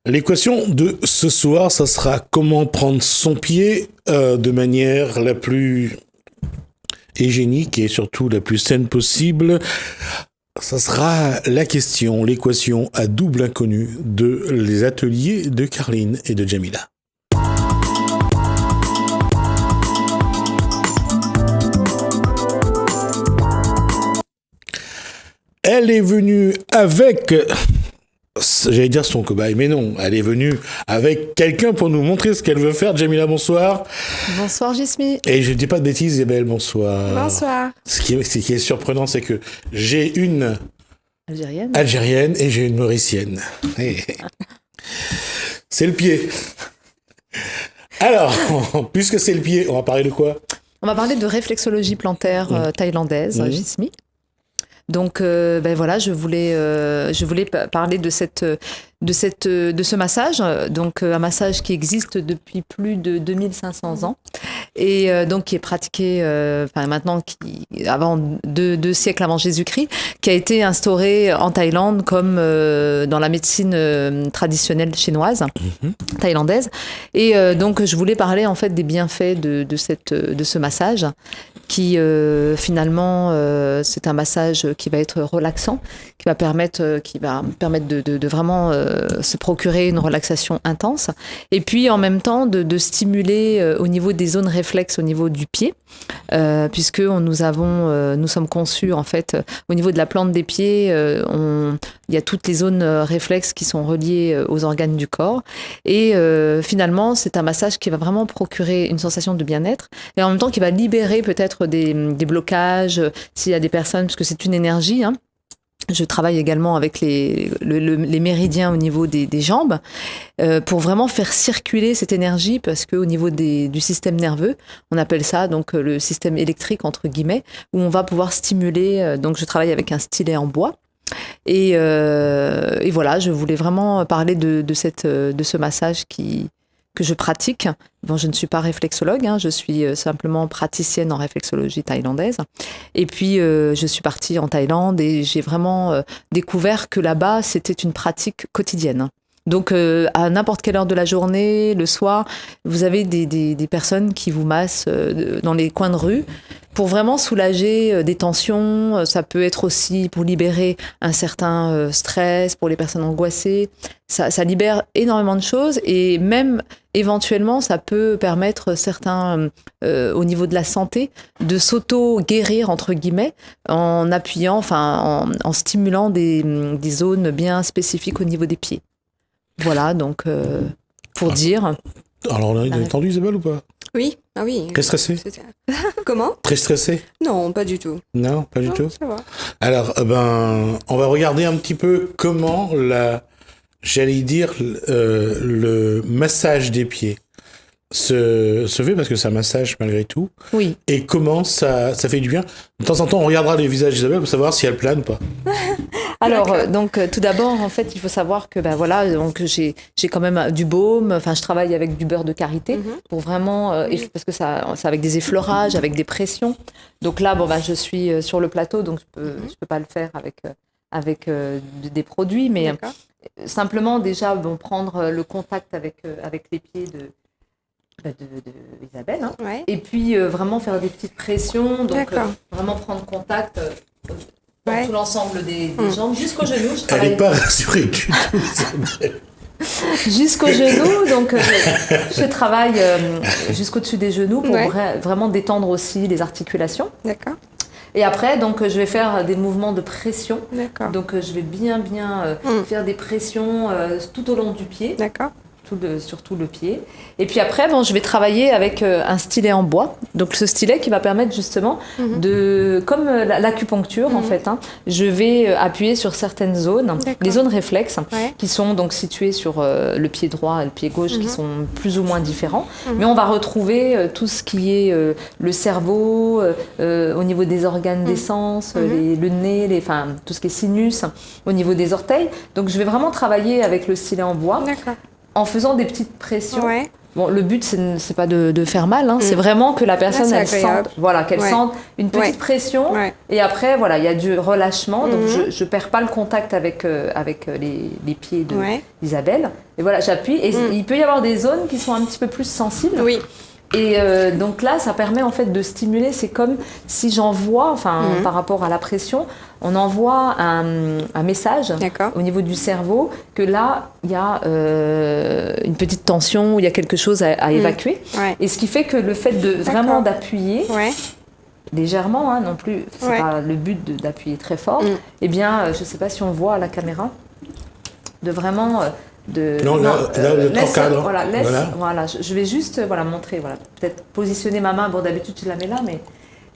L'équation de ce soir, ça sera comment prendre son pied de manière la plus hygiénique et surtout la plus saine possible. Ça sera l'équation à double inconnu de les ateliers de Carline et de Jamila. Elle est venue avec... J'allais dire son cobaye, mais non, elle est venue avec quelqu'un pour nous montrer ce qu'elle veut faire. Jamila, bonsoir. Bonsoir, Jismi. Et je ne dis pas de bêtises, Isabelle, bonsoir. Bonsoir. Ce qui est surprenant, c'est que j'ai une Algérienne et j'ai une Mauricienne. C'est le pied. Alors, puisque c'est le pied, on va parler de quoi ? On va parler de réflexologie plantaire thaïlandaise, Jismi. Donc, voilà, je voulais parler de ce massage. Donc, un massage qui existe depuis plus de 2500 ans et donc qui est pratiqué maintenant, avant deux siècles avant Jésus-Christ, qui a été instauré en Thaïlande comme dans la médecine traditionnelle chinoise, thaïlandaise. Et donc, je voulais parler en fait des bienfaits de ce massage. Qui finalement c'est un massage qui va être relaxant, qui va permettre de vraiment se procurer une relaxation intense, et puis en même temps de stimuler au niveau des zones réflexes au niveau du pied, puisque nous sommes conçus en fait au niveau de la plante des pieds, il y a toutes les zones réflexes qui sont reliées aux organes du corps, et finalement c'est un massage qui va vraiment procurer une sensation de bien-être, et en même temps qui va libérer peut-être des blocages, s'il y a des personnes, parce que c'est une énergie, hein. Je travaille également avec les méridiens au niveau des jambes pour vraiment faire circuler cette énergie, parce qu'au niveau du système nerveux, on appelle ça donc le système électrique entre guillemets, où on va pouvoir stimuler. Donc je travaille avec un stylet en bois. Et voilà, je voulais vraiment parler de ce massage que je pratique. Bon, je ne suis pas réflexologue, je suis simplement praticienne en réflexologie thaïlandaise. Et puis, je suis partie en Thaïlande et j'ai vraiment découvert que là-bas, c'était une pratique quotidienne. Donc, à n'importe quelle heure de la journée, le soir, vous avez des personnes qui vous massent dans les coins de rue pour vraiment soulager des tensions. Ça peut être aussi pour libérer un certain stress pour les personnes angoissées. Ça libère énormément de choses, et même éventuellement, ça peut permettre certains, au niveau de la santé, de s'auto-guérir, entre guillemets, en appuyant, en stimulant des zones bien spécifiques au niveau des pieds. Voilà, donc, pour dire... Alors, on a entendu, Isabelle, ou pas ? Oui, ah oui. Très stressé ? Comment ? Très stressé ? Non, pas du tout. Non, pas du tout ? Ça va. Alors, on va regarder un petit peu comment le massage des pieds se fait, parce que c'est un massage malgré tout. Oui. Et comment ça fait du bien. De temps en temps, on regardera les visages d'Isabelle pour savoir si elle plane ou pas. Alors, donc, tout d'abord, en fait, il faut savoir que, donc, j'ai quand même du baume. Enfin, je travaille avec du beurre de karité pour vraiment, parce que c'est avec des effleurages, avec des pressions. Donc là, je suis sur le plateau, donc je peux pas le faire avec des produits, mais simplement déjà, prendre le contact avec les pieds de Isabelle, Ouais. Et puis vraiment faire des petites pressions, donc vraiment prendre contact dans tout l'ensemble des jambes jusqu'au genou. Elle n'est pas rassurée du tout, Isabelle. Jusqu'au genou, donc je travaille jusqu'au-dessus des genoux pour vraiment détendre aussi les articulations. D'accord. Et après, donc, je vais faire des mouvements de pression. D'accord. Donc, je vais bien faire des pressions tout au long du pied. D'accord. Surtout le pied. Et puis après, je vais travailler avec un stylet en bois. Donc ce stylet qui va permettre justement comme l'acupuncture en fait, je vais appuyer sur certaines zones, les zones réflexes, qui sont donc situées sur le pied droit et le pied gauche, qui sont plus ou moins différents. Mais on va retrouver tout ce qui est le cerveau, au niveau des organes d'essence, le nez, tout ce qui est sinus, au niveau des orteils. Donc je vais vraiment travailler avec le stylet en bois. D'accord. En faisant des petites pressions Bon, le but, c'est pas de faire mal, hein. C'est vraiment que la personne, elle sente, voilà, qu'elle sente une petite pression. Et après, voilà, il y a du relâchement. Donc, je perds pas le contact avec les pieds d'Isabelle. Et voilà, j'appuie. Et il peut y avoir des zones qui sont un petit peu plus sensibles. Oui. Et donc là, ça permet en fait de stimuler. C'est comme si j'envoie, par rapport à la pression, on envoie un message au niveau du cerveau que là, il y a une petite tension, il y a quelque chose à évacuer. Et ce qui fait que le fait de vraiment d'appuyer légèrement, hein, non plus, c'est pas le but d'appuyer très fort. Eh bien, je sais pas si on voit à la caméra, de vraiment voilà, je vais juste montrer, peut-être positionner ma main. Bon, d'habitude je la mets là, mais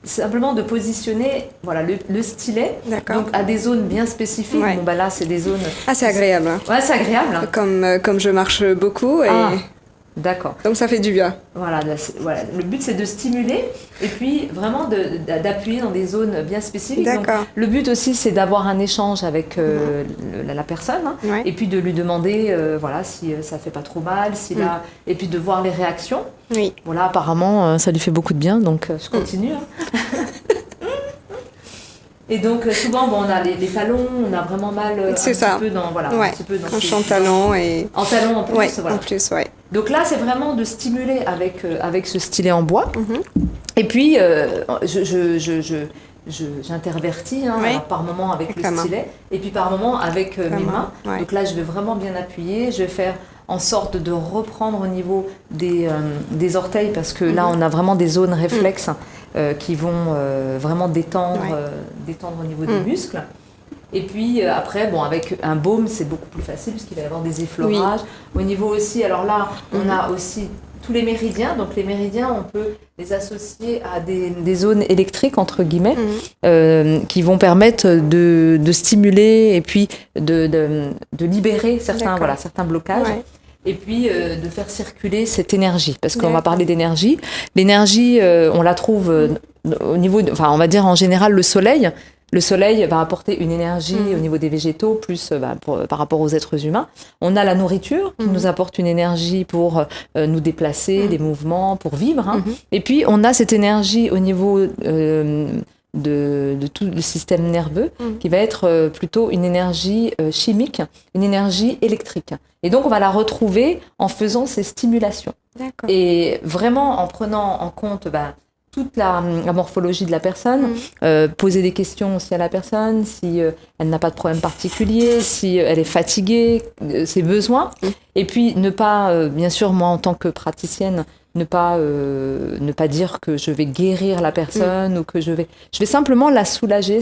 simplement de positionner le stylet donc à des zones bien spécifiques. Bon, bah là c'est des zones. Ah, c'est agréable. Ouais, c'est agréable. Comme je marche beaucoup et. D'accord. Donc ça fait du bien. Voilà, le but c'est de stimuler et puis vraiment d'appuyer dans des zones bien spécifiques. Donc, le but aussi c'est d'avoir un échange avec la personne et puis de lui demander si ça fait pas trop mal, et puis de voir les réactions. Oui. Voilà, apparemment ça lui fait beaucoup de bien, donc je continue. Et donc souvent on a les talons, on a vraiment mal un petit peu dans un petit peu dans je suis en talons et en talons en plus, en plus, Donc là c'est vraiment de stimuler avec ce stylet en bois. Et puis j'intervertis alors par moment avec le stylet et puis par moment avec mes mains. Donc là je vais vraiment bien appuyer, je vais faire en sorte de reprendre au niveau des orteils parce que là on a vraiment des zones réflexes qui vont vraiment détendre au niveau des muscles. Et puis après, avec un baume, c'est beaucoup plus facile puisqu'il va y avoir des effleurages. Au niveau aussi, alors là, on a aussi tous les méridiens. Donc les méridiens, on peut les associer à des zones électriques, entre guillemets, qui vont permettre de stimuler et puis de libérer certains blocages. Et puis de faire circuler cette énergie, parce qu'on va parler d'énergie. L'énergie, on la trouve au niveau, on va dire en général le soleil. Le soleil va apporter une énergie au niveau des végétaux, plus par rapport aux êtres humains. On a la nourriture qui nous apporte une énergie pour nous déplacer, des mouvements, pour vivre. Et puis on a cette énergie au niveau de tout le système nerveux qui va être plutôt une énergie chimique, une énergie électrique. Et donc on va la retrouver en faisant ces stimulations. Et vraiment en prenant en compte toute la morphologie de la personne, poser des questions aussi à la personne, si elle n'a pas de problème particulier, si elle est fatiguée, ses besoins. Et puis ne pas, bien sûr, moi en tant que praticienne, ne pas dire que je vais guérir la personne ou que je vais simplement la soulager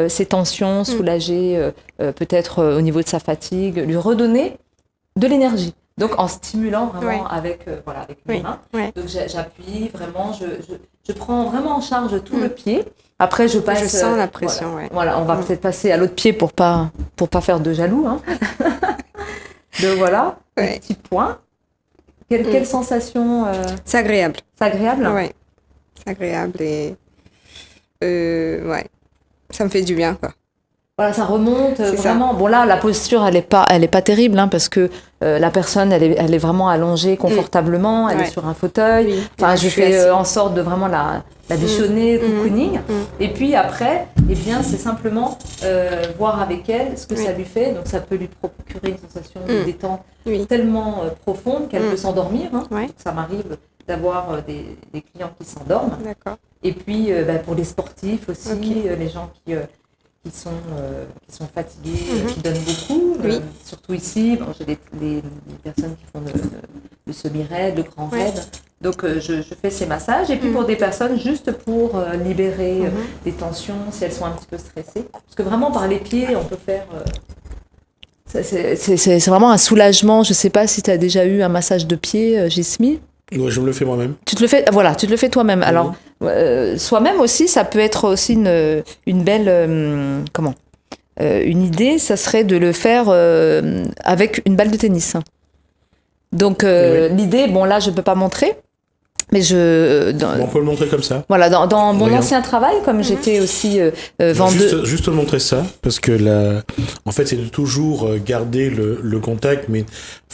ses tensions, soulager peut-être au niveau de sa fatigue, lui redonner de l'énergie. Donc en stimulant vraiment avec mes mains. Donc j'appuie vraiment, je prends vraiment en charge tout le pied. Après je passe. Je sens la pression. Voilà, on va peut-être passer à l'autre pied pour pas faire de jaloux. Donc voilà, un petit point. Quelle sensation C'est agréable. C'est agréable. Oui, c'est agréable et ça me fait du bien, quoi. Voilà, ça remonte vraiment. Bon là, la posture, elle est pas terrible parce que la personne, elle est vraiment allongée confortablement, elle est sur un fauteuil. Enfin, je fais en sorte de vraiment la déchaîner, cocooning. Et puis après, c'est simplement voir avec elle ce que ça lui fait. Donc ça peut lui procurer une sensation de détente tellement profonde qu'elle peut s'endormir. Donc, ça m'arrive d'avoir des clients qui s'endorment. D'accord. Et puis pour les sportifs aussi, les gens qui sont fatigués, qui donnent beaucoup, surtout ici. J'ai des personnes qui font le semi-raid, le grand raid. Donc je fais ces massages. Et puis pour des personnes, juste pour libérer des tensions, si elles sont un petit peu stressées. Parce que vraiment, par les pieds, on peut faire... c'est vraiment un soulagement. Je ne sais pas si tu as déjà eu un massage de pied, Jismi. Ouais, je me le fais moi-même. Tu te le fais toi-même. Alors, soi-même aussi, ça peut être aussi une belle... une idée, ça serait de le faire avec une balle de tennis. Donc, l'idée, là, je ne peux pas montrer, mais on peut le montrer comme ça. Voilà, dans mon ancien travail, comme j'étais aussi vendeuse... Juste montrer ça, parce que en fait, c'est de toujours garder le contact, mais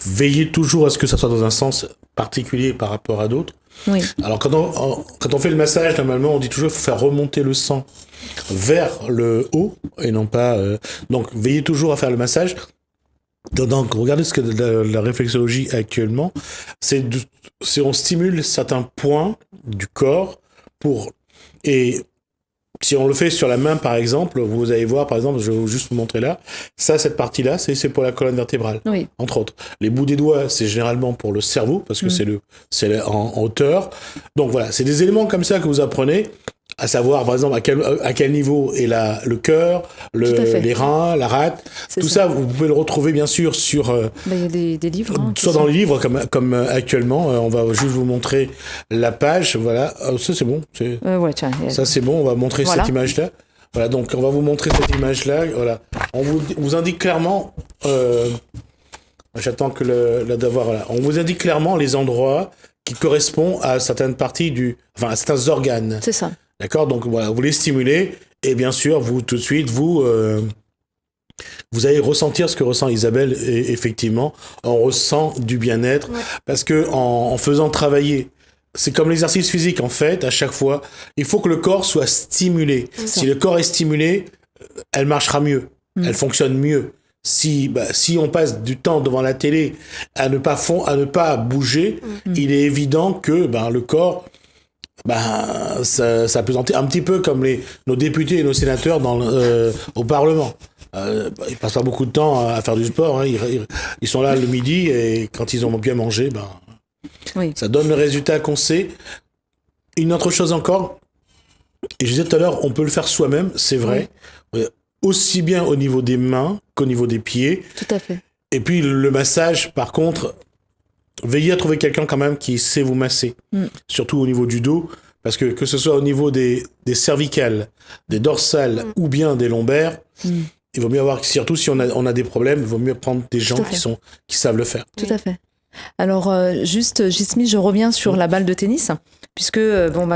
veiller toujours à ce que ça soit dans un sens particulier par rapport à d'autres. Oui. Alors quand on fait le massage, normalement on dit toujours qu'il faut faire remonter le sang vers le haut et non pas... donc veillez toujours à faire le massage. Donc regardez ce que la réflexologie actuellement, c'est on stimule certains points du corps et si on le fait sur la main par exemple, vous allez voir par exemple, je vais juste vous montrer là, cette partie-là, c'est pour la colonne vertébrale, oui. entre autres. Les bouts des doigts, c'est généralement pour le cerveau, parce que c'est en hauteur. Donc voilà, c'est des éléments comme ça que vous apprenez, à savoir par exemple à quel niveau est le cœur, les reins, la rate. Tout ça, vous pouvez le retrouver bien sûr sur... il y a des livres. Soit dans les livres comme actuellement, on va juste vous montrer la page, voilà. Ça c'est bon. Ouais, tiens, ça c'est bon, on va montrer cette image-là. Voilà, donc on va vous montrer cette image-là. Voilà. On vous indique clairement... j'attends d'avoir... Voilà. On vous indique clairement les endroits qui correspondent à certaines parties à certains organes. C'est ça. D'accord, donc voilà, vous les stimulez et bien sûr, vous tout de suite, vous allez ressentir ce que ressent Isabelle et effectivement, on ressent du bien-être parce que en faisant travailler, c'est comme l'exercice physique en fait, à chaque fois, il faut que le corps soit stimulé. Si le corps est stimulé, elle marchera mieux, elle fonctionne mieux. Si on passe du temps devant la télé à ne pas bouger, il est évident que le corps ça peut tenter un petit peu comme nos députés et nos sénateurs au Parlement. Ils passent pas beaucoup de temps à faire du sport. Hein. Ils sont là le midi et quand ils ont bien mangé, ça donne le résultat qu'on sait. Une autre chose encore, et je disais tout à l'heure, on peut le faire soi-même, c'est vrai, aussi bien au niveau des mains qu'au niveau des pieds. Tout à fait. Et puis le massage, par contre, veillez à trouver quelqu'un quand même qui sait vous masser, surtout au niveau du dos, parce que ce soit au niveau des cervicales, des dorsales ou bien des lombaires, il vaut mieux surtout si on a des problèmes, il vaut mieux prendre des gens qui savent le faire. Tout à fait. Alors, juste, Jismi, je reviens sur la balle de tennis, puisque,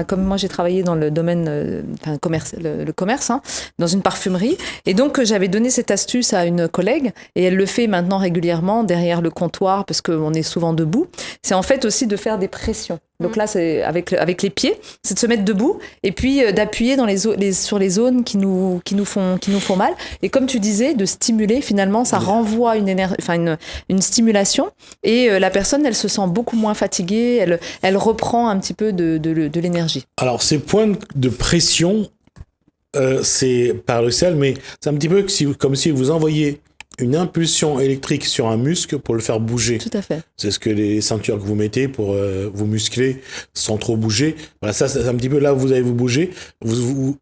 comme moi, j'ai travaillé dans le domaine le commerce, dans une parfumerie, et donc j'avais donné cette astuce à une collègue, et elle le fait maintenant régulièrement derrière le comptoir, parce qu'on est souvent debout. C'est en fait aussi de faire des pressions. Donc là, c'est avec les pieds, c'est de se mettre debout et puis d'appuyer sur les zones qui nous font mal. Et comme tu disais, de stimuler, finalement, ça renvoie une stimulation et la personne, elle se sent beaucoup moins fatiguée, elle reprend un petit peu de l'énergie. Alors, ces points de pression, c'est paradoxal, mais c'est un petit peu comme si vous envoyiez une impulsion électrique sur un muscle pour le faire bouger. Tout à fait. C'est ce que les ceintures que vous mettez pour vous muscler sans trop bouger. Voilà, ça, c'est un petit peu là où vous allez vous bouger. Vous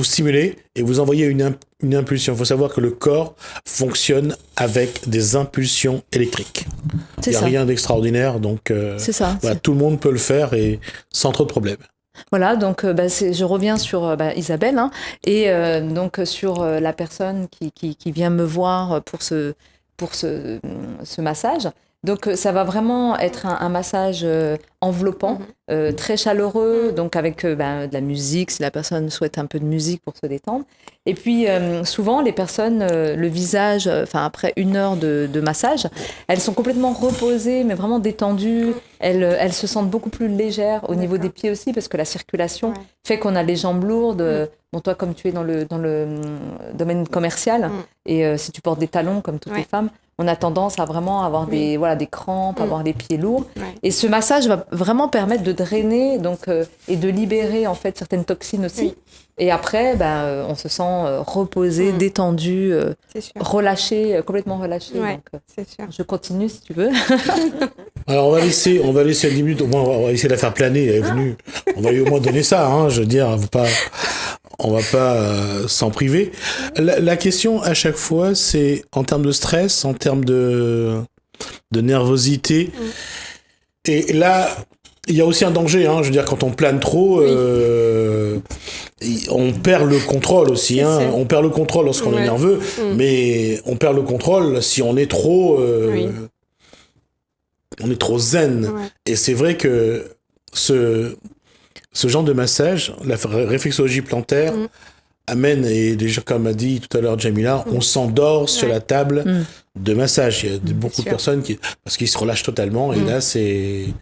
stimulez et vous envoyez une impulsion. Il faut savoir que le corps fonctionne avec des impulsions électriques. Il n'y a rien d'extraordinaire, donc c'est ça. Voilà, tout le monde peut le faire et sans trop de problèmes. Voilà, donc je reviens sur Isabelle et donc sur la personne qui vient me voir pour ce massage. Donc ça va vraiment être un massage enveloppant, très chaleureux, donc avec de la musique, si la personne souhaite un peu de musique pour se détendre. Et puis souvent les personnes, le visage, après 1 heure de massage, elles sont complètement reposées, mais vraiment détendues. Elles se sentent beaucoup plus légères au niveau des pieds aussi, parce que la circulation fait qu'on a les jambes lourdes. Bon, toi, comme tu es dans le domaine commercial, et si tu portes des talons comme toutes les femmes, on a tendance à vraiment avoir des crampes, avoir les pieds lourds. Et ce massage va vraiment permettre de drainer et de libérer en fait certaines toxines aussi. Et après, on se sent reposé, détendu, relâché, complètement relâché. Ouais, donc, c'est sûr. Je continue si tu veux. Alors on va laisser 10 minutes, au moins on va essayer de la faire planer, elle est venue. On va lui au moins donner ça, je veux dire, on va pas s'en priver. La question à chaque fois, c'est en termes de stress, en termes de nervosité. Et là, il y a aussi un danger, je veux dire, quand on plane trop, on perd le contrôle aussi. On perd le contrôle lorsqu'on est nerveux, mais on perd le contrôle si on est trop... On est trop zen. Et c'est vrai que ce genre de massage, la réflexologie plantaire, amène, et déjà comme a dit tout à l'heure Jamila, on s'endort sur la table de massage. Il y a beaucoup de personnes parce qu'ils se relâchent totalement, et là c'est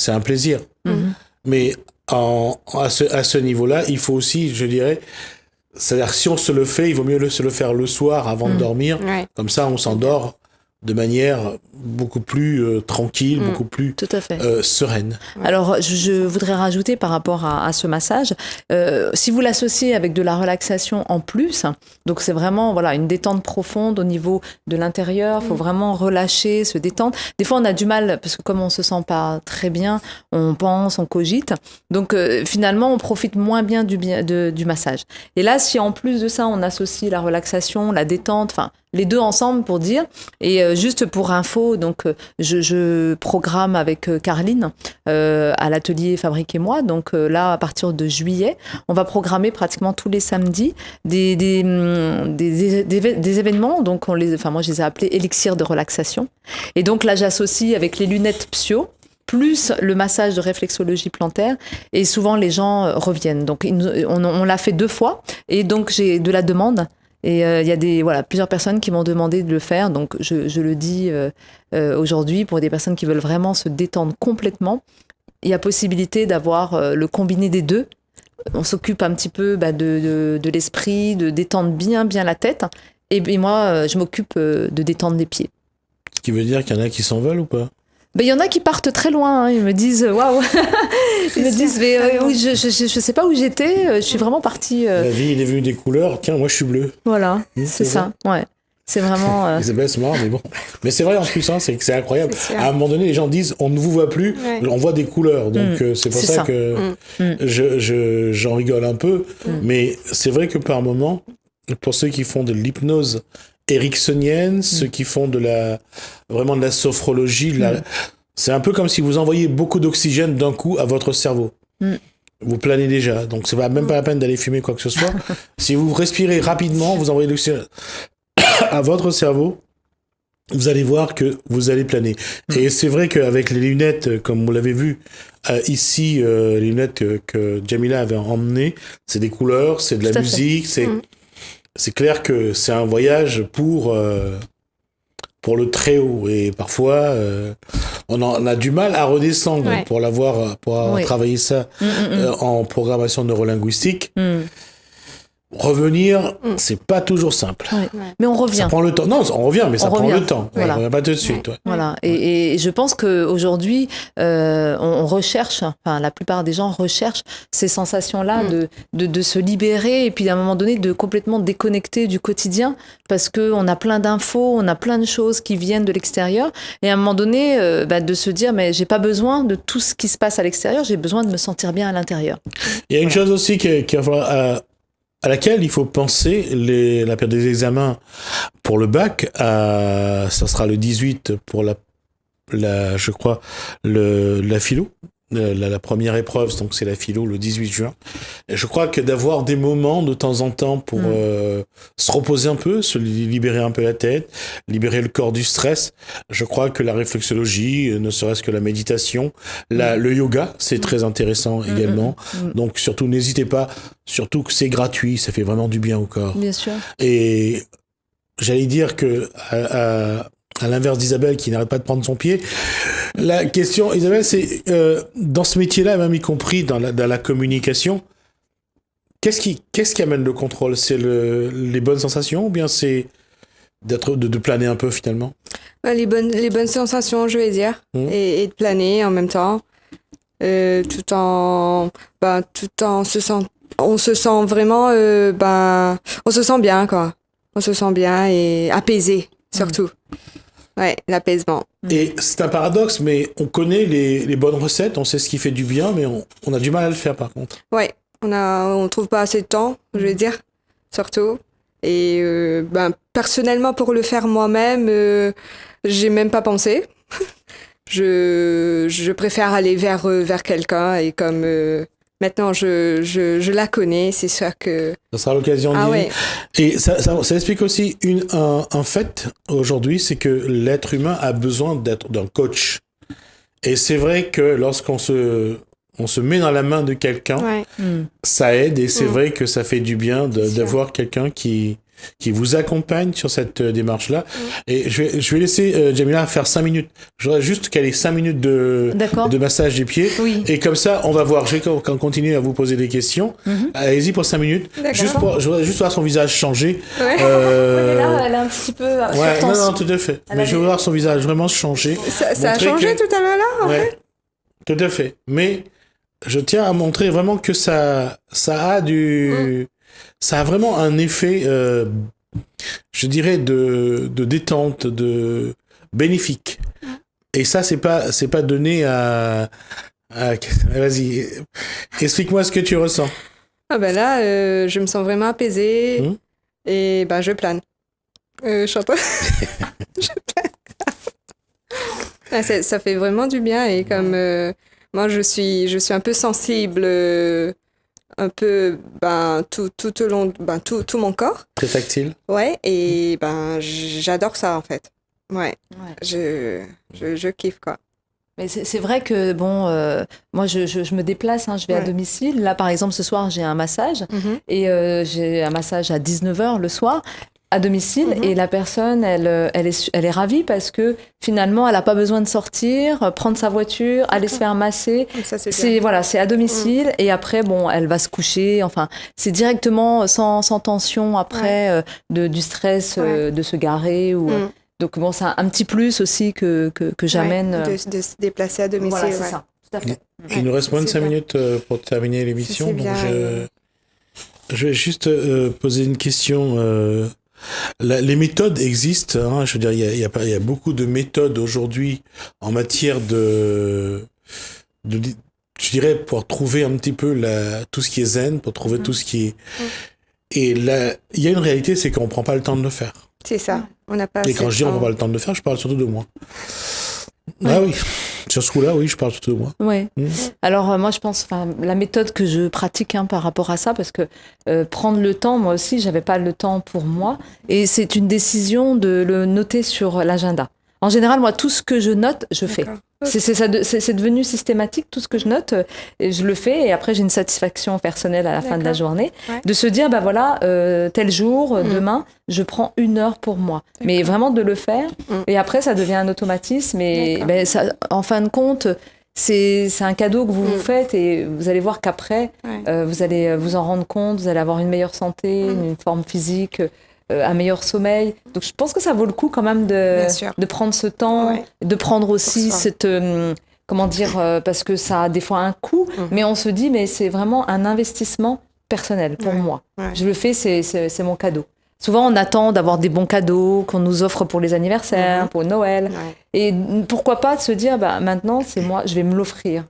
un plaisir. Mais à ce niveau-là, il faut aussi, je dirais, c'est-à-dire si on se le fait, il vaut mieux se le faire le soir avant de dormir. Comme ça, on s'endort de manière beaucoup plus tranquille, beaucoup plus sereine. Alors, je voudrais rajouter par rapport à ce massage, si vous l'associez avec de la relaxation en plus, donc c'est vraiment une détente profonde au niveau de l'intérieur, il faut vraiment relâcher, se détendre. Des fois, on a du mal, parce que comme on ne se sent pas très bien, on pense, on cogite, donc finalement, on profite moins bien du massage. Et là, si en plus de ça, on associe la relaxation, la détente, enfin, les deux ensemble pour dire, et juste pour info, donc je programme avec Carline à l'atelier Fabrique et moi, donc là à partir de juillet, on va programmer pratiquement tous les samedis des événements, donc moi je les ai appelés élixirs de relaxation, et donc là j'associe avec les lunettes Psyo, plus le massage de réflexologie plantaire, et souvent les gens reviennent, donc on l'a fait 2 fois, et donc j'ai de la demande. Et il y a plusieurs personnes qui m'ont demandé de le faire, donc je le dis aujourd'hui, pour des personnes qui veulent vraiment se détendre complètement, il y a possibilité d'avoir le combiné des deux. On s'occupe un petit peu de l'esprit, de détendre bien la tête, et moi je m'occupe de détendre les pieds. Ce qui veut dire qu'il y en a qui s'en veulent ou pas? Il y en a qui partent très loin, ils me disent waouh, ils me disent oui, je sais pas où j'étais, je suis vraiment partie. La vie il est venu des couleurs, tiens moi je suis bleu. Voilà, c'est ça, ouais. C'est vraiment. Isabelle, c'est marrant, mais bon. Mais c'est vrai en plus, c'est que c'est incroyable. À un moment donné, les gens disent on ne vous voit plus, on voit des couleurs. Donc c'est pour ça que j'en rigole un peu. Mais c'est vrai que par moment, pour ceux qui font de l'hypnose ericksonienne, ceux qui font vraiment de la sophrologie, c'est un peu comme si vous envoyiez beaucoup d'oxygène d'un coup à votre cerveau. Vous planez déjà, donc c'est même pas la peine d'aller fumer quoi que ce soit. Si vous respirez rapidement, vous envoyez l'oxygène à votre cerveau, vous allez voir que vous allez planer. Et c'est vrai qu'avec les lunettes, comme vous l'avez vu ici, les lunettes que Jamila avait emmenées, c'est des couleurs, c'est de la musique, c'est clair que c'est un voyage pour le très haut, et parfois on a du mal à redescendre pour avoir travaillé ça en programmation neurolinguistique. Revenir, c'est pas toujours simple. Mais on revient. Ça prend le temps. Non, on revient, mais ça prend le temps. Voilà. On revient pas tout de suite. Voilà. Et je pense qu'aujourd'hui, on recherche, enfin, la plupart des gens recherchent ces sensations-là de se libérer, et puis à un moment donné, de complètement déconnecter du quotidien, parce qu'on a plein d'infos, on a plein de choses qui viennent de l'extérieur, et à un moment donné, de se dire, mais j'ai pas besoin de tout ce qui se passe à l'extérieur, j'ai besoin de me sentir bien à l'intérieur. Il y a une chose aussi à laquelle il faut penser, la période des examens pour le bac, ça sera le 18 pour je crois, la philo. La première épreuve, donc c'est la philo, le 18 juin. Et je crois que d'avoir des moments de temps en temps pour se reposer un peu, se libérer un peu la tête, libérer le corps du stress, je crois que la réflexologie, ne serait-ce que la méditation, le yoga, c'est très intéressant également. Donc surtout, n'hésitez pas, surtout que c'est gratuit, ça fait vraiment du bien au corps. Bien sûr. Et j'allais dire que à l'inverse d'Isabelle qui n'arrête pas de prendre son pied. La question, Isabelle, c'est dans ce métier-là, même y compris dans la communication, qu'est-ce qui amène le contrôle? C'est les bonnes sensations, ou bien c'est de planer un peu finalement? Les bonnes sensations, je vais dire, et de planer en même temps, tout en on se sent vraiment, on se sent bien quoi, on se sent bien et apaisé surtout. Ouais, l'apaisement. Et c'est un paradoxe, mais on connaît les bonnes recettes, on sait ce qui fait du bien, mais on a du mal à le faire par contre. Ouais, on trouve pas assez de temps, je vais dire, surtout. Et personnellement, pour le faire moi-même, j'ai même pas pensé. Je préfère aller vers quelqu'un, et comme maintenant je la connais, c'est sûr que ça sera l'occasion d'y aller. Et ça explique aussi un fait aujourd'hui, c'est que l'être humain a besoin d'un coach. Et c'est vrai que lorsqu'on se on se met dans la main de quelqu'un, Ouais. ça aide et c'est vrai que ça fait du bien d'avoir quelqu'un qui vous accompagne sur cette démarche-là. Et je vais laisser Jamila faire 5 minutes. Je voudrais juste qu'elle ait 5 minutes de massage des pieds. Oui. Et comme ça, on va voir. Je vais continuer à vous poser des questions. Allez-y pour 5 minutes. Je voudrais juste voir son visage changer. Ouais. Là, elle est un petit peu... Ouais, non, tout à fait. Mais je veux voir son visage vraiment changer. Ça a changé tout à l'heure là, en fait. Tout à fait. Mais je tiens à montrer vraiment que ça a du... Ça a vraiment un effet, je dirais, de détente, de bénéfique. Et ça, c'est pas donné à... Vas-y, explique-moi ce que tu ressens. Ah ben là, je me sens vraiment apaisée et ben je plane. Je suis en train- je plane. Ah, ça fait vraiment du bien et comme moi je suis un peu sensible, un peu tout au long, tout mon corps. Très tactile. Ouais, et j'adore ça en fait. Ouais. Je kiffe quoi. Mais c'est vrai que, bon, moi, je me déplace, je vais à domicile. Là, par exemple, ce soir, j'ai un massage. Et j'ai un massage à 19h le soir, à domicile. Et la personne, elle est ravie parce que, finalement, elle n'a pas besoin de sortir, prendre sa voiture, aller se faire masser. Ça, c'est Voilà, c'est à domicile. Et après, bon, elle va se coucher. Enfin, c'est directement sans tension après du stress de se garer ou... Donc bon, c'est un petit plus aussi que j'amène. De se déplacer à domicile. Voilà, c'est ça, tout à fait. Il nous reste moins de 5 bien. minutes pour terminer l'émission. C'est Donc bien, je vais juste poser une question. Les méthodes existent. Je veux dire, il y a beaucoup de méthodes aujourd'hui en matière de je dirais, pour trouver un petit peu tout ce qui est zen, pour trouver tout ce qui est... Et là, il y a une réalité, c'est qu'on prend pas le temps de le faire. C'est ça. On n'a pas Et quand je dis on prend pas le temps de le faire, je parle surtout de moi. Ah oui, sur ce coup-là, oui, je parle surtout de moi. Ouais. Alors moi, je pense, la méthode que je pratique par rapport à ça, parce que prendre le temps, moi aussi, j'avais pas le temps pour moi, et c'est une décision de le noter sur l'agenda. En général, moi, tout ce que je note, je fais. C'est devenu systématique, tout ce que je note, et je le fais, et après j'ai une satisfaction personnelle à la fin de la journée, de se dire, voilà, tel jour, demain, je prends 1 heure pour moi. Mais vraiment de le faire, et après ça devient un automatisme, et ça, en fin de compte, c'est un cadeau que vous vous faites, et vous allez voir qu'après, vous allez vous en rendre compte, vous allez avoir une meilleure santé, une forme physique, un meilleur sommeil. Donc je pense que ça vaut le coup quand même de prendre ce temps, de prendre aussi cette... comment dire, parce que ça a des fois un coût, mais on se dit, mais c'est vraiment un investissement personnel pour moi. Je le fais, c'est mon cadeau. Souvent, on attend d'avoir des bons cadeaux qu'on nous offre pour les anniversaires, pour Noël. Et pourquoi pas de se dire, maintenant, c'est moi, je vais me l'offrir.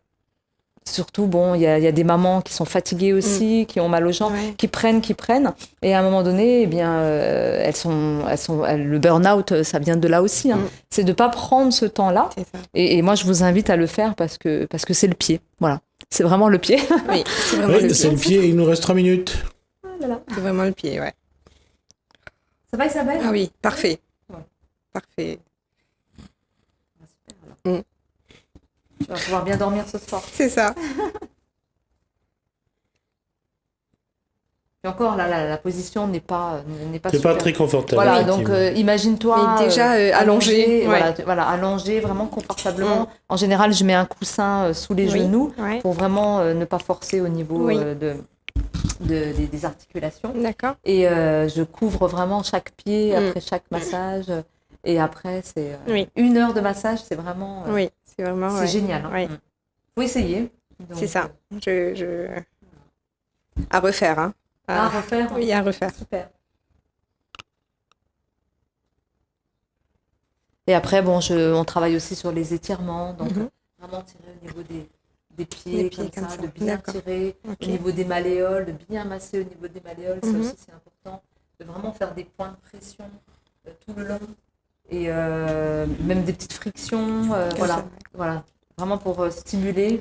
Surtout, bon, il y a des mamans qui sont fatiguées aussi, qui ont mal aux jambes, qui prennent. Et à un moment donné, eh bien, le burn-out, ça vient de là aussi. C'est de ne pas prendre ce temps-là. Et moi, je vous invite à le faire parce que c'est le pied. Voilà. C'est vraiment le pied. Oui, c'est vraiment le pied. C'est le pied. Il nous reste 3 minutes. Voilà. C'est vraiment le pied, ouais. Ça va, Isabelle ? Ah oui, parfait. Parfait. Tu vas pouvoir bien dormir ce soir. C'est ça. Et encore, là, la position n'est pas C'est super. pas très confortable. Voilà, donc imagine-toi Mais déjà allongé. Voilà, allongé vraiment confortablement. En général, je mets un coussin sous les genoux pour vraiment ne pas forcer au niveau des articulations. D'accord. Et je couvre vraiment chaque pied après chaque massage. Et après, c'est 1 heure de massage, c'est vraiment... c'est vraiment... c'est génial. Faut essayer. Donc, c'est ça. À refaire, hein. À refaire. Oui, à refaire. Super. Et après, bon, on travaille aussi sur les étirements, donc vraiment tirer au niveau des pieds, comme ça, de bien tirer au niveau des malléoles, de bien masser au niveau des malléoles, ça aussi c'est important, de vraiment faire des points de pression tout le long, et même des petites frictions, voilà, vraiment pour stimuler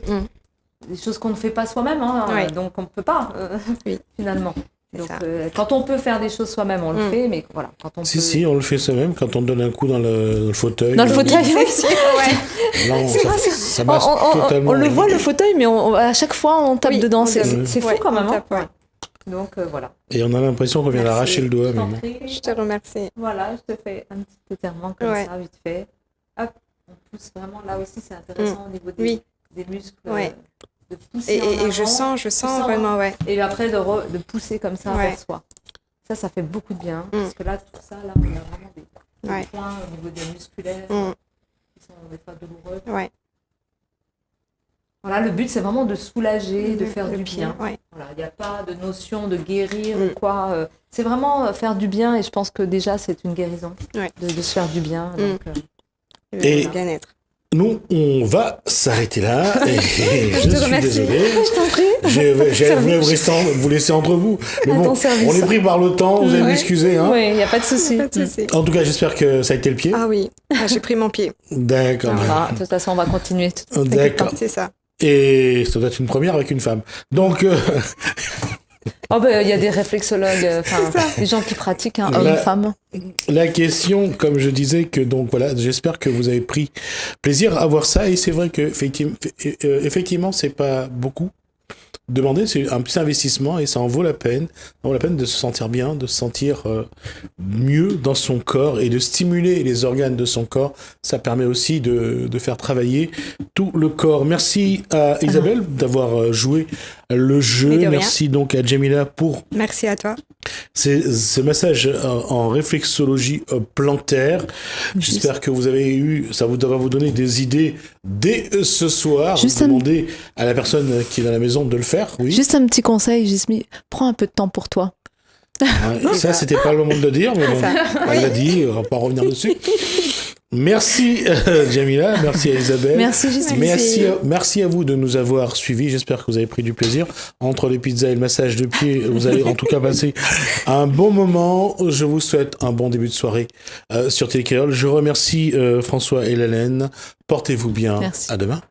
des choses qu'on ne fait pas soi-même, donc on ne peut pas, finalement. Donc, quand on peut faire des choses soi-même, on le fait, mais voilà. Quand on Si, on le fait soi-même quand on donne un coup dans le fauteuil. Dans le fauteuil, Là, ça marche totalement. on le voit, le fauteuil, mais à chaque fois, on tape dedans. C'est fou quand même. Tape, Donc, voilà. Et on a l'impression qu'on vient d'arracher le doigt. Même. Je te remercie. Voilà, je te fais un petit étirement comme ça, vite fait. Hop, on pousse vraiment. Là aussi, c'est intéressant au niveau des muscles. De pousser et je sens vraiment, Et après, de pousser comme ça vers soi. Ça fait beaucoup de bien. Parce que là, tout ça, là, on a vraiment des points au niveau des musculaires qui sont des fois douloureux. Voilà, le but, c'est vraiment de soulager, de faire du bien. Voilà, il n'y a pas de notion de guérir ou quoi. C'est vraiment faire du bien et je pense que déjà, c'est une guérison de se faire du bien. Donc, et bien-être. Nous, on va s'arrêter là. Et je suis désolé. Je t'en prie. J'allais vous laisser entre vous. Mais bon, on est pris par le temps, vous allez m'excuser. Hein. Oui, il n'y a pas de souci. En tout cas, j'espère que ça a été le pied. Ah oui, j'ai pris mon pied. D'accord. De toute façon, on va continuer. D'accord. C'est ça. Et ça doit être une première avec une femme. Donc... il y a des réflexologues, des gens qui pratiquent, hommes, femmes. La question, comme je disais, que donc voilà, j'espère que vous avez pris plaisir à voir ça. Et c'est vrai que effectivement, c'est pas beaucoup demandé, c'est un petit investissement et ça en vaut la peine. Ça en vaut la peine de se sentir bien, de se sentir mieux dans son corps et de stimuler les organes de son corps. Ça permet aussi de faire travailler tout le corps. Merci à Isabelle d'avoir joué le jeu. Merci donc à Jamila pour... Merci à toi. Ce massage en réflexologie plantaire. J'espère que vous avez ça va vous donner des idées dès ce soir. Demandez à la personne qui est dans la maison de le faire. Oui. Juste un petit conseil, Gismi, prends un peu de temps pour toi. Ça, c'était pas le moment de le dire, mais bon, elle l'a dit, on va pas revenir dessus. Merci Jamila, merci à Isabelle. Merci Gismi. Merci à vous de nous avoir suivis. J'espère que vous avez pris du plaisir. Entre les pizzas et le massage de pied, vous allez en tout cas passer un bon moment. Je vous souhaite un bon début de soirée sur Télé-Créole. Je remercie François et Hélène. Portez-vous bien. Merci. À demain.